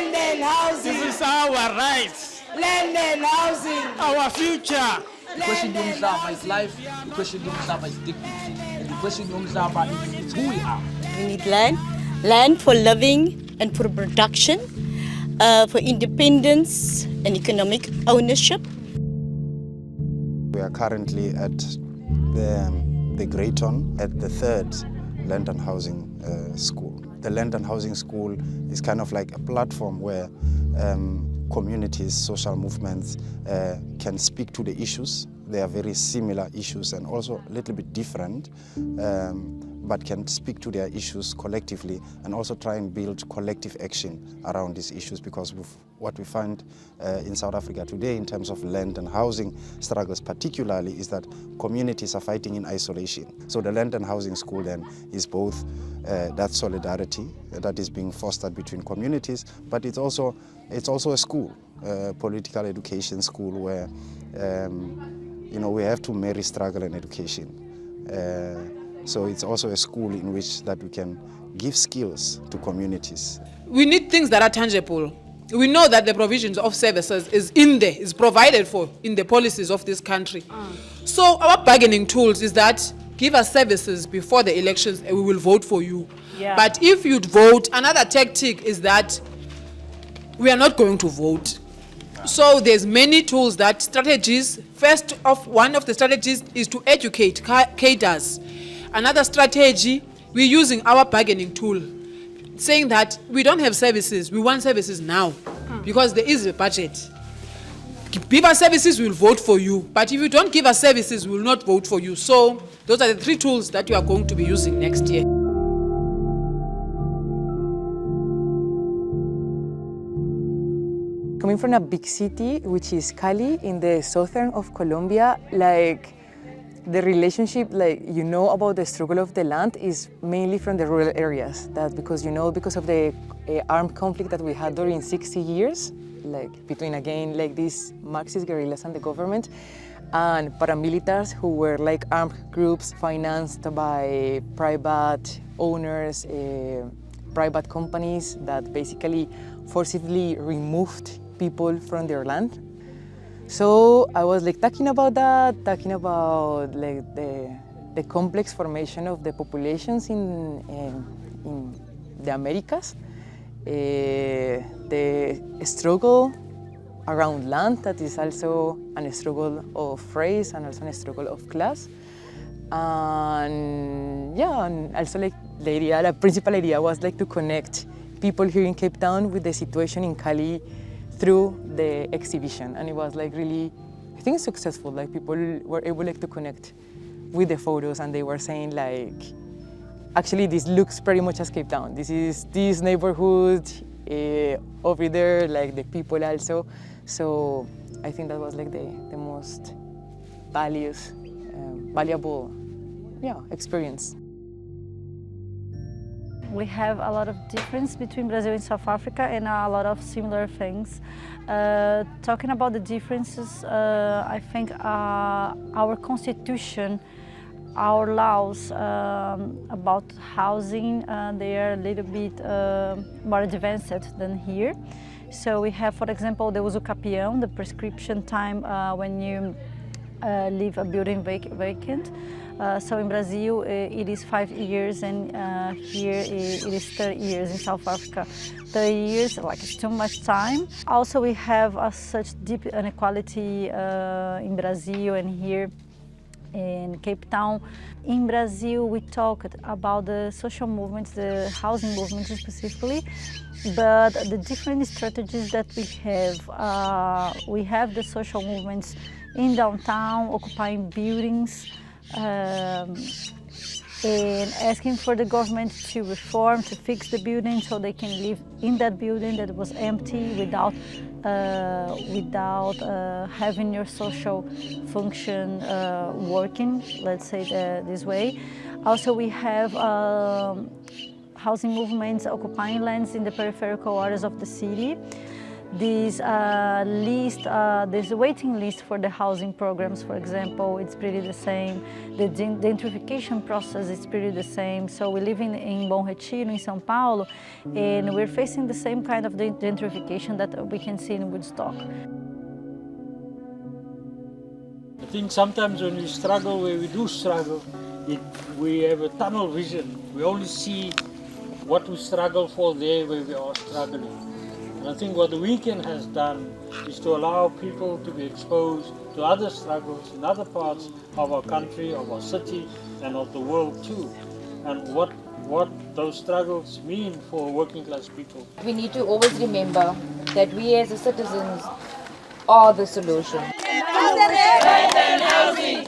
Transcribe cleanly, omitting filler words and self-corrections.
Land and housing. This is our rights. Land and housing. Our future. The question yomhlaba is life, the question yomhlaba is dignity, and the question yomhlaba is who we are. We need land for living and for production, for independence and economic ownership. We are currently at the Greyton at the 3rd Land and Housing School. The Land and Housing School is kind of like a platform where communities, social movements can speak to the issues. They are very similar issues and also a little bit different, but can speak to their issues collectively and also try and build collective action around these issues, because what we find in South Africa today in terms of land and housing struggles particularly is that communities are fighting in isolation. So the Land and Housing School then is both that solidarity that is being fostered between communities, but it's also a school, political education school where we have to marry struggle and education. So it's also a school in which that we can give skills to communities. We need things that are tangible. We know that the provisions of services is in there, is provided for in the policies of this country. So our bargaining tools is that give us services before the elections and we will vote for you. Yeah. But if you'd vote, another tactic is that we are not going to vote. So there's many tools, that strategies. One of the strategies is to educate cadres. Another strategy, we're using our bargaining tool, saying that we don't have services, we want services now, because there is a budget. Give us services, we'll vote for you. But if you don't give us services, we will not vote for you. So those are the 3 tools that you are going to be using next year. Coming from a big city, which is Cali, in the southern of Colombia, like the relationship, about the struggle of the land is mainly from the rural areas. That because of the armed conflict that we had during 60 years, between these Marxist guerrillas and the government, and paramilitaries who were armed groups financed by private owners, private companies that basically forcibly removed people from their land. So I was talking about the complex formation of the populations in the Americas, the struggle around land that is also a struggle of race and also a struggle of class, and also the principal idea was to connect people here in Cape Town with the situation in Cali through the exhibition, and it was really, I think, successful. People were able to connect with the photos, and they were saying actually this looks pretty much as Cape Town. This is this neighborhood over there, the people also. So I think that was the most valuable experience. We have a lot of difference between Brazil and South Africa, and a lot of similar things. Talking about the differences, I think our constitution, our laws about housing, they are a little bit more advanced than here. So we have, for example, the uso capião, the prescription time when you leave a building vacant. So in Brazil it is 5 years, and here it is 30 years in South Africa. 30 years, it's too much time. Also we have such deep inequality in Brazil and here in Cape Town. In Brazil we talked about the social movements, the housing movements specifically, but the different strategies that we have the social movements in downtown, occupying buildings, and asking for the government to reform, to fix the building so they can live in that building that was empty without having your social function working, let's say this way. Also we have housing movements occupying lands in the peripheral areas of the city. this this waiting list for the housing programs, for example, it's pretty the same. The gentrification process is pretty the same. So we live in Bom Retiro, in São Paulo, and we're facing the same kind of gentrification that we can see in Woodstock. I think sometimes when we struggle, where we do struggle, we have a tunnel vision. We only see what we struggle for there where we are struggling. And I think what the weekend has done is to allow people to be exposed to other struggles in other parts of our country, of our city, and of the world too. And what those struggles mean for working class people. We need to always remember that we as the citizens are the solution. Housing!